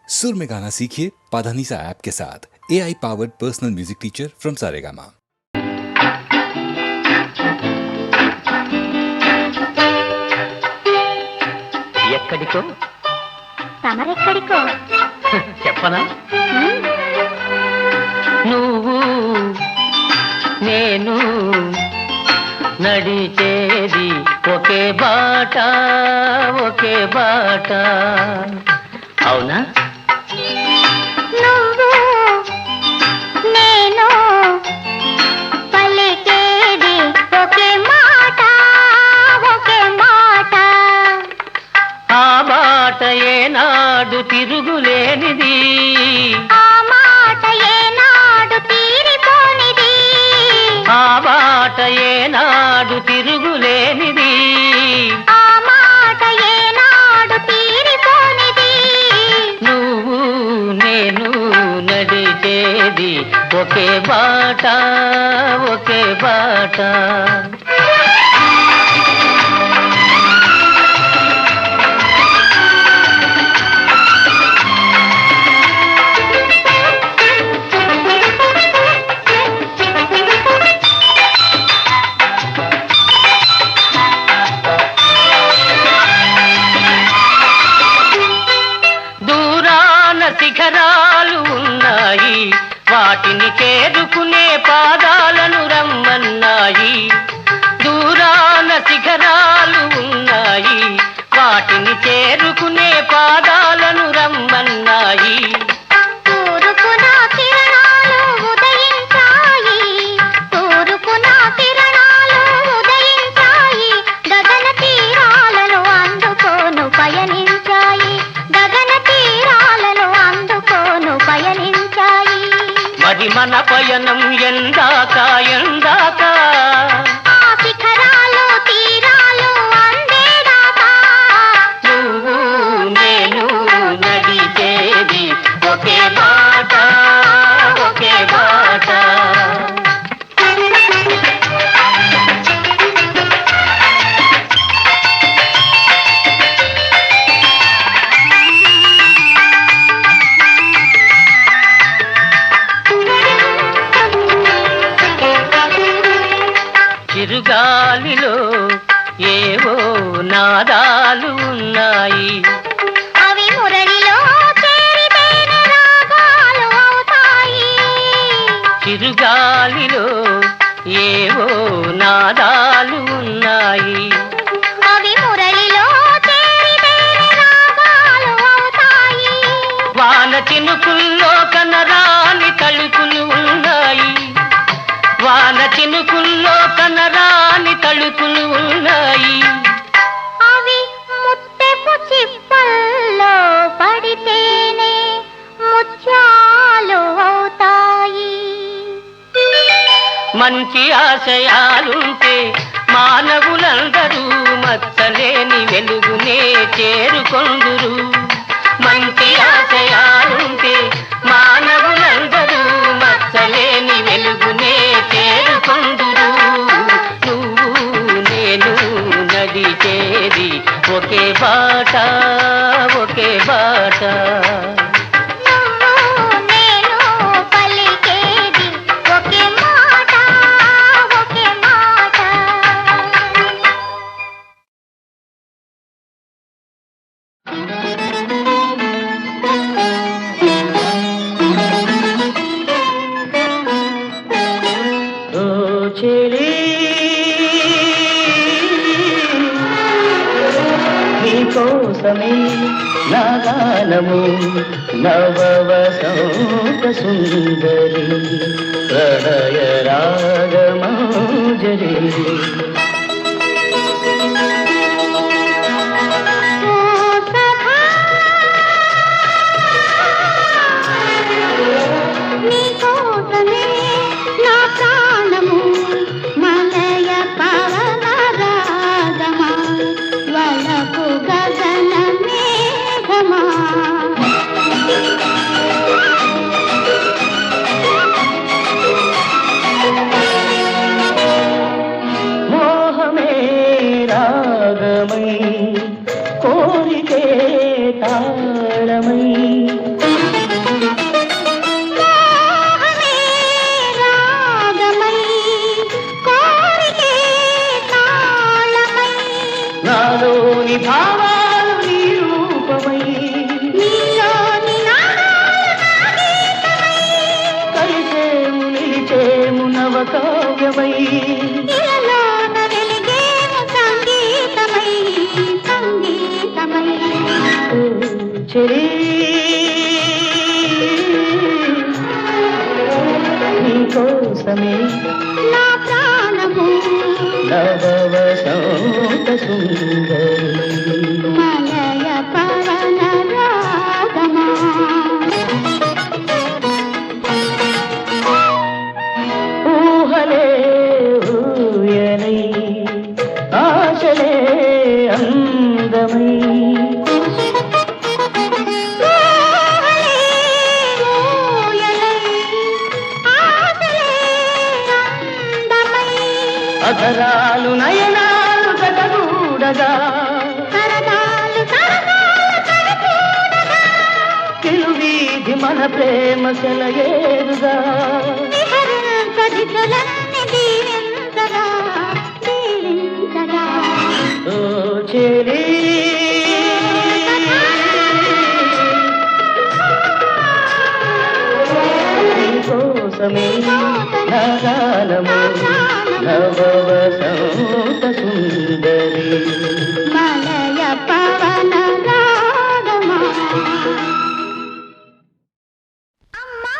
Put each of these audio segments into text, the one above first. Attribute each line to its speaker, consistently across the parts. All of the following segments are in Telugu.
Speaker 1: सुर में गाना सीखिए पाधानीसा ऐप के साथ। AI powered personal music teacher from Saregama.
Speaker 2: ఎక్కడికో
Speaker 3: తమరెక్కడికో
Speaker 2: చెప్పనా? నువ్వు నేను నడిచేది ఒకే బాట, ఒకే బాట. అవునా?
Speaker 3: నువ్వు నేను పలికేది ఒకే మాట, ఒకే మాట.
Speaker 2: ఆ బాట ఏనాడు తిరుగులేనిది,
Speaker 3: ఆ మాట ఏనాడు తీరిపోనిది,
Speaker 2: ఆ బాట ఏనాడు తిరుగులేనిది.
Speaker 3: ఆ మాట ఏనాడు తీరిపోనిది.
Speaker 2: నువ్వు నేను నడిచేది ఒకే బాట, ఒకే బాట. శిఖరాలు ఉన్నాయి, వాటిని చేరుకునే పాదాలను రమ్మన్నాయి. దూరాన శిఖరాలు ఉన్నాయి, వాటిని చేరుకునే పాదాలను రమ్మన్నాయి.
Speaker 3: తూర్పున కిరణాలు ఉదయించాయి, తూర్పున కిరణాలు ఉదయించాయి. గగన తీరాలను అందుకోను పయనించాయి, గగన తీరాలను అందుకోను పయనించాయి.
Speaker 2: మరి మన పయనం ఎందాక, ఎందాక?
Speaker 3: ఆ శిఖరాలు తీరాలు అందేదాకా.
Speaker 2: నువ్వు నేను నడిచేది ఒకే బాట, ఒకే బాట. చిరుగాలిలో ఏవో నాదాలు ఉన్నాయి,
Speaker 3: అవి మురళిలో చేరితేనే రాగాలు అవుతాయి.
Speaker 2: చిరుగాలిలో ఏవో నాదాలు ఉన్నాయి.
Speaker 3: అవి మురళిలో చేరితేనే రాగాలు అవుతాయి.
Speaker 2: వాన చినుకుల్లో కనరాని తళుకులు ఉన్నాయి, వాన చినుకుల్లో కనరాని తళుకులు ఉన్నాయి.
Speaker 3: అవి ముత్తెపు చిప్పల్లో పడితేనే ముత్యాలు అవుతాయి.
Speaker 2: మంచి ఆశయాలుంటే మానవులందరూ మచ్చలేని వెలుగునే చేరుకొందురు. మంచి ఆశయాలుంటే మానవులందరూ మచ్చలేని వెలుగునే చేరుకొందురు. నువ్వు నేను నడిచేది ఒకే బాట, ఒకే బాట.
Speaker 3: నువ్వు నేను పలికేది ఒకే మాట, ఒకే మాట.
Speaker 2: ఓ చెలి నీకోసమే నా గానము, నవ వసంత సుందరి ప్రణయ రాగమాంజలి.
Speaker 3: ఓ సఖా నీకోసమే నా ప్రాణము, మలయ పవన రాగమా, వలపు గగన మేఘమా.
Speaker 2: ఓ నీకోసమే
Speaker 3: నా ప్రాణము
Speaker 2: నవ వసంత సుందరి
Speaker 3: మలయ పవన రాగమా
Speaker 2: ఊహలే ఊయలై ఆశలే అందమై అధరాలు నయనాలు జగగూడగా కిలువీధి మన ప్రేమ సెలయేరుగా ఓ చెలి నీకోసమే నా గానము నవ వసంత సుందరి
Speaker 3: మలయ పవన రాగమా అమ్మా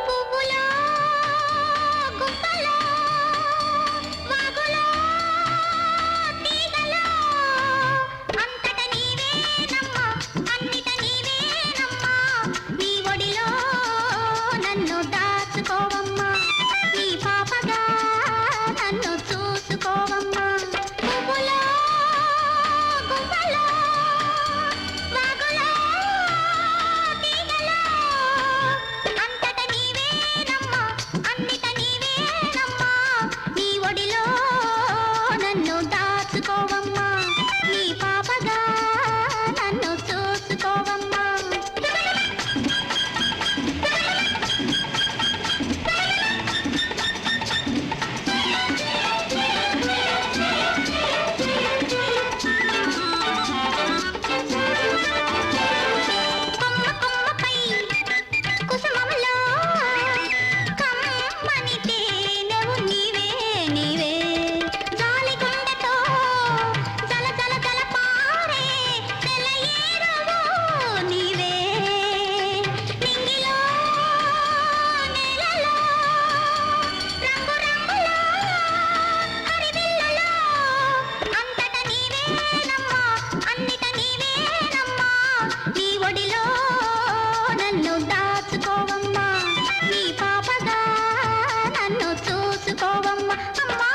Speaker 3: పువ్వులో గుమ్మలో వాగులో తీగలో అంతట నీవేనమ్మా అన్నిట నీవేనమ్మా నీ ఒడిలో నన్ను దాచుకోవమ్మా నీ పాపగా నన్ను చూసుకోవమ్మా పువ్వులో గుమ్మలో వాగులో తీగలో అంతట నీవేనమ్మా అన్నిట నీవేనమ్మా నీ ఒడిలో నన్ను దాచుకోవమ్మా నీ పాపగా నన్ను చూసుకోవమ్మా కొమ్మ కొమ్మపై కుసుమములో కమ్మని తేనెవు నీవే నీవే జాలిగుండెతో జల జల జల పారే సెలయేరువు నీవే నింగిలో నేలలో రంగు రంగులో హరివిల్లులో అంతట నీవేనమ్మా అన్నిట నీవేనమ్మా నీ ఒడిలో నన్ను దాచుకోవమ్మా నీ పాపగా నన్ను చూసుకోవమ్మా అమ్మా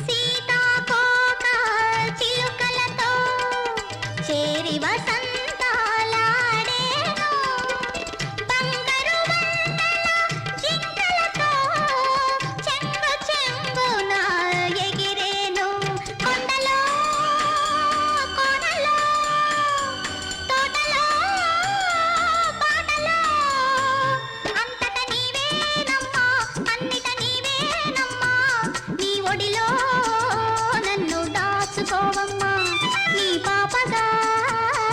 Speaker 3: సీతాకోక చిలుకలతో చేరి వసంతాలాడేను బంగారు జింకలతో చెంగు చెంగున ఎగిరేను కొండలో కోనలో తోటలో పాటలో అంతట నీవేనమ్మా అన్నిట నీవేనమ్మా నీ ఒడిలో నన్ను దాచుకోవమ్మా నీ పాపగా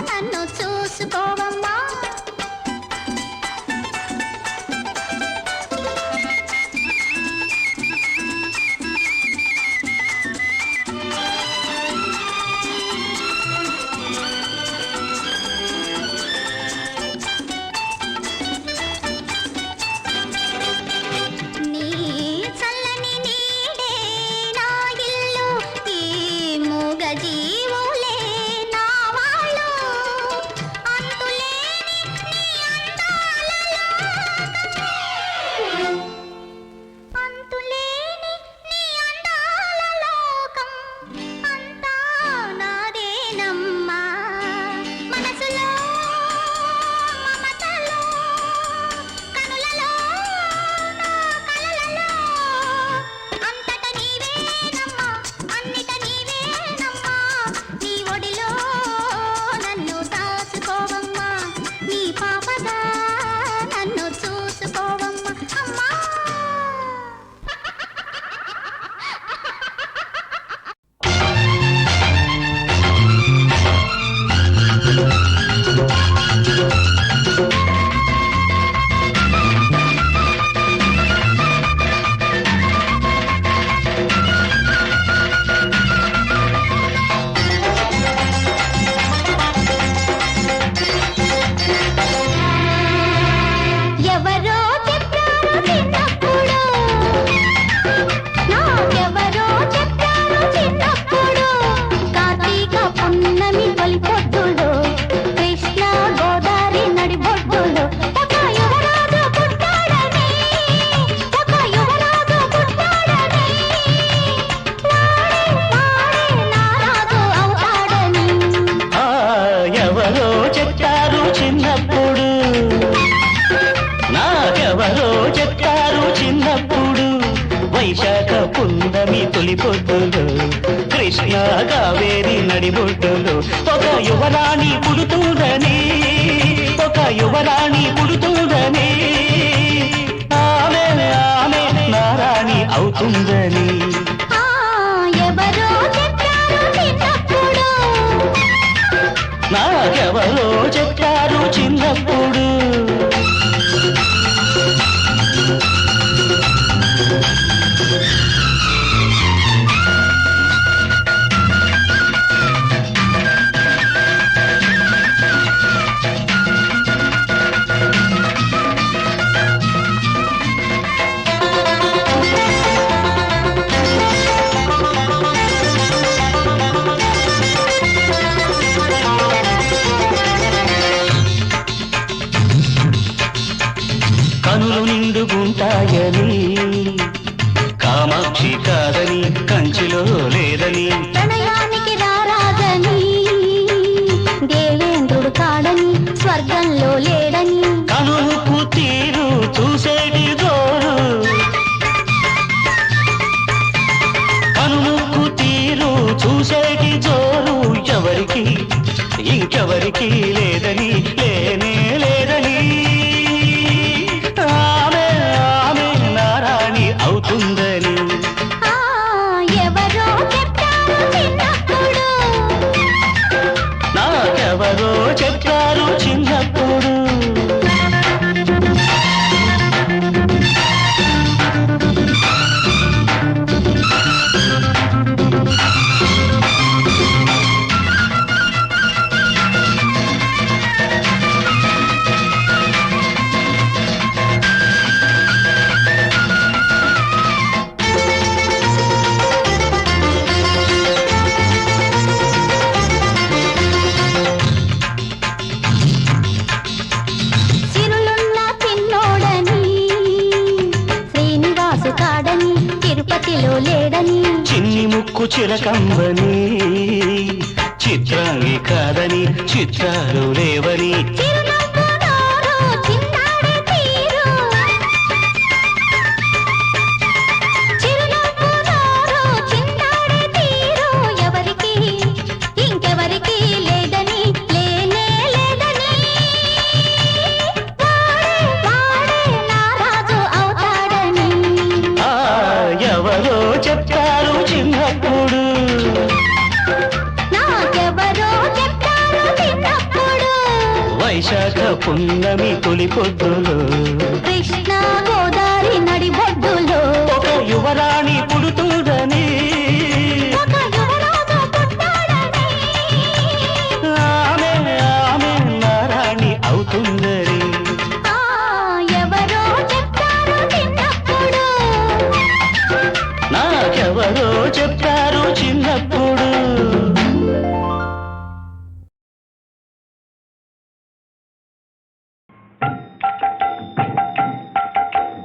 Speaker 3: నన్ను చూసుకోవమ్మా నీ చల్లని నీడే నా ఇల్లు ఈ మూగ జీవులే నా వాళ్ళు అంతులేని
Speaker 2: పున్నమి తొలి పొద్దులు కృష్ణ కావేరి నడిబొడ్డులు ఒక యువరాణి పుడుతుందని ఒక యువరాణి పుడుతుందని ఆమె ఆమె నారాణి అవుతుందని
Speaker 3: ఆ ఎవరో చెప్పారు చిన్నప్పుడు
Speaker 2: నాకెవరో చెప్పారు చిన్నప్పుడు కనులు నిండుగుంటాయని కామాక్షి కాదని కంచిలో లేదని
Speaker 3: ప్రణయానికి రారాదని దేవేంద్రుడు కాడని స్వర్గంలో లేడని
Speaker 2: కనులకు తీరు చూసేటి జోరు కనులకు తీరు చూసేటి జోరు ఎవరికి ఇంకెవరికి లేదని లేనే లేదని ఆమె ఆమె నారాణి అవుతుందని
Speaker 3: ఆ ఎవరో చెప్పారు చిన్నప్పుడు
Speaker 2: నాకెవరో చెప్పారు చిన్నప్పుడు
Speaker 3: సిరులున్న పిన్నోడని శ్రీనివాసు కాడని తిరుపతిలో లేడని
Speaker 2: చిన్ని ముక్కు చిలకంబని చిత్రాంగి కాదని చిత్రాలు లేవని
Speaker 3: చిరునవ్వు నోరు చిన్నారి తీరు చిరునవ్వు నోరు చిన్నారి తీరు ఎవరికి ఇంకెవరికి లేదని లేనే లేదని వాడే నారాజు అవుతాడని
Speaker 2: ఆ ఎవరో చెప్పారు చిన్నప్పుడు
Speaker 3: నాకెవరో చెప్పారు చిన్నప్పుడు
Speaker 2: వైశాఖ పున్నమి తొలి పొద్దులు
Speaker 3: కృష్ణ గోదావరి నడిబొడ్డులో
Speaker 2: ఒక యువరాణి పుడుతుందని
Speaker 3: ఒక యువరాజు పుట్టాడని
Speaker 2: ఆమె ఆమె నారాణి అవుతుందని
Speaker 3: ఆ ఎవరో చెప్పారు చిన్నప్పుడు
Speaker 2: నాకెవరో చెప్పారు చిన్నప్పుడు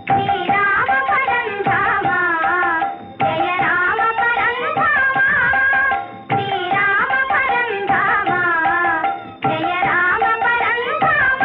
Speaker 3: శ్రీరామ పరంధామ జయ రామ పరంధామ శ్రీరామ పరంధామ జయ రామ పరంధామ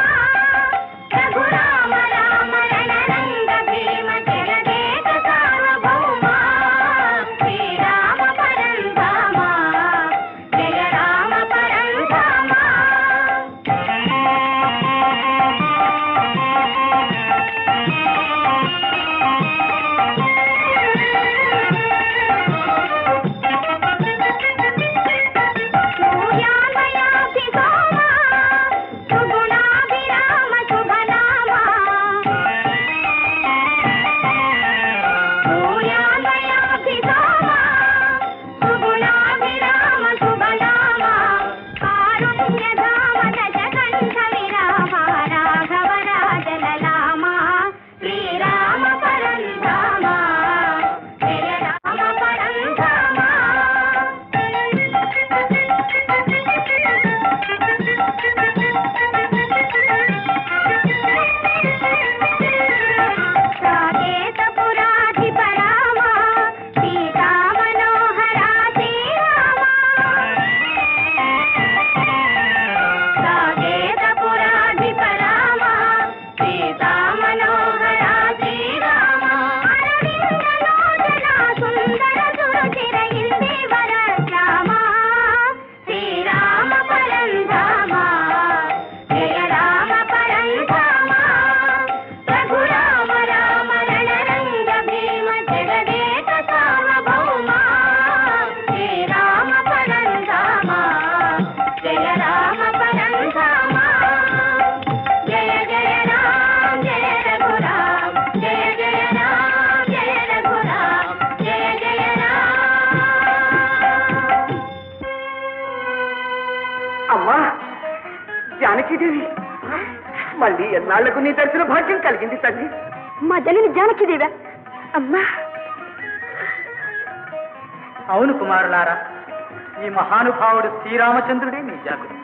Speaker 4: అమ్మా జానకీదేవి, మళ్ళీ ఎన్నాళ్లకు నీ దర్శన భాగ్యం కలిగింది తల్లి.
Speaker 3: మా జనని జానకిదేవా? అమ్మా,
Speaker 4: అవును కుమారులారా, ఈ మహానుభావుడు శ్రీరామచంద్రుడే మీ జాగుడు.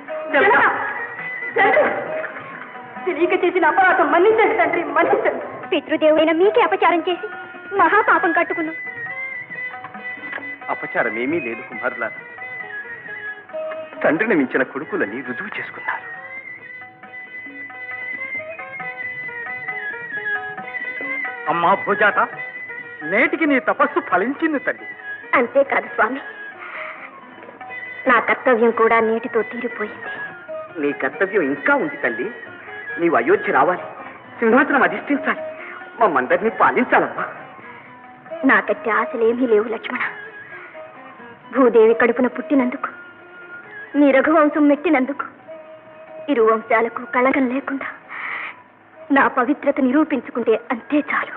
Speaker 3: తెలియక చేసిన అపరాధం మన్నించండి తండ్రి, మన్నించండి. పితృదేవుడైన మీకే అపచారం చేసి మహాపాపం కట్టుకున్నాం.
Speaker 4: అపచారమేమీ లేదు కుమారులారా. తండ్రిని మించిన కొడుకులని రుజువు చేసుకున్నారు. అమ్మా భూజాత, నేటికి నీ తపస్సు ఫలించింది తల్లి.
Speaker 3: అంతేకాదు స్వామి, నా కర్తవ్యం కూడా నీటితో తీరిపోయింది.
Speaker 4: నీ కర్తవ్యం ఇంకా ఉంది తల్లి. నీవు అయోధ్య రావాలి, సింహాసనం అధిష్ఠించాలి, మమ్మందరినీ పాలించాలమ్మా.
Speaker 3: నాకట్టి ఆశలేమీ లేవు లక్ష్మణ. భూదేవి కడుపున పుట్టినందుకు, నీ రఘువంశం మెట్టినందుకు, ఇరు వంశాలకు కళగం లేకుండా నా పవిత్రత నిరూపించుకుంటే అంతే చాలు.